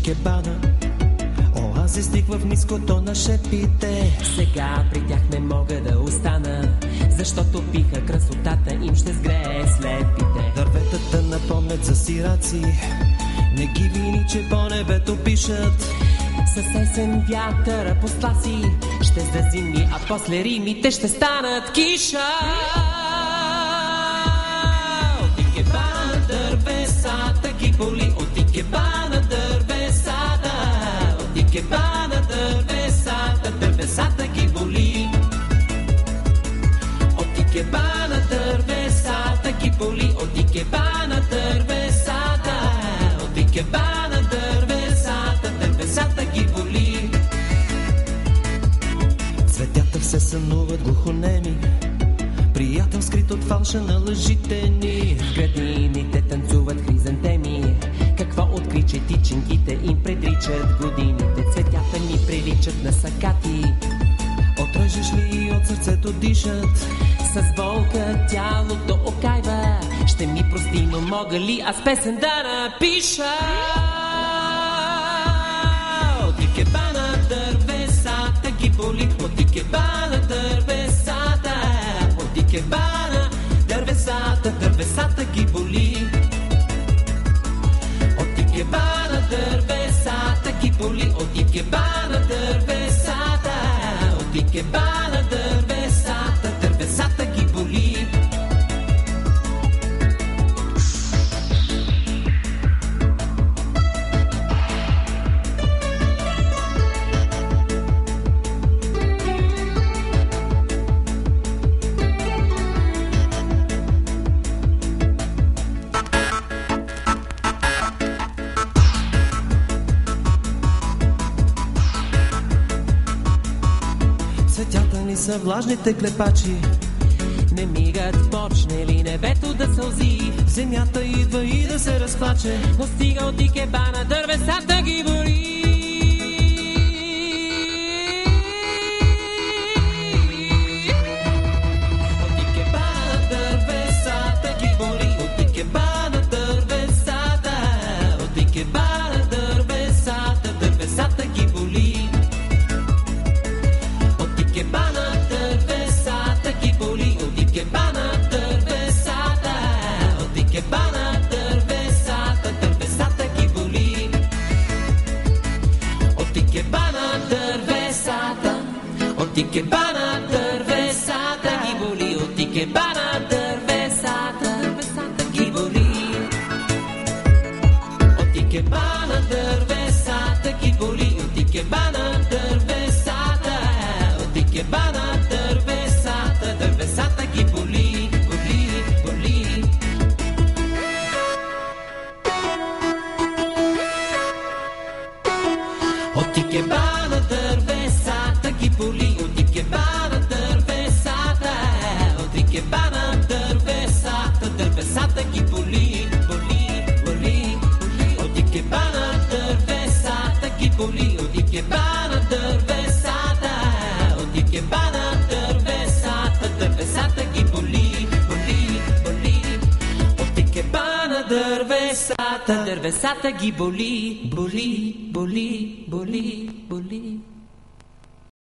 икебана, оазис тик в ниското на шепите. Сега при тях не мога да остана, защото пиха красотата им ще сгрее слепите. Дърветата напомнят за сираци, не ги вини, че по небето пишат. С есен вятъра по сласи ще зазими, а после римите ще станат киша. От икебана дървесата ги боли, от икебана дървесата, от икебана дървесата, дървесата ги боли. От икебана дървесата ги боли, от икебана дървесата, от икебана дървесата, дървесата ги боли. Цветята все сънуват глухонеми, приятел скрит от фалша на лъжите ни. В градините танцуват хризантеми, какво откри, че тичинките им предричат годините. Цветята ми приличат на сакати, Отрежеш ли и от сърцето дишат? с болка тялото окайва. Ще ми прости, но мога ли аз песен да напиша? От икебана дървесата ги боли, от икебана дървесата, от икебана дървесата, дървесата ги боли. От икебана дървесата ги боли, от икебана дървесата, от икебана дървесата, дървесата ги боли. Цветята ни са влажните клепачи, Не мигат, почне ли небето да сълзи, земята идва и да се разплаче. но стига от икебана дървесата ги боли. От икебана дървесата ги боли, от икебана дървесата, от икебана дървесата, дървесата ги боли. От икебана дървесата ги боли, от икебана дървесата, от икебана дървесата, дървесата ги боли. От икебана дървесата, от икебана дървесата ги боли, от икебана дървесата, дървесата ги боли. От икебана дървесата ги боли, от икебана дървесата, от икебана дървесата, дървесата ги боли, боли, боли. От икебана дървесата ги боли, от икебана дървесата, от икебана дървесата, дървесата ги боли, боли, боли. От икебана дървесата ги боли, от икебана дървесата, от икебана дървесата, дървесата ги боли, боли, боли. От икебана дървесата, Дървесата ги боли, боли, боли, боли, боли.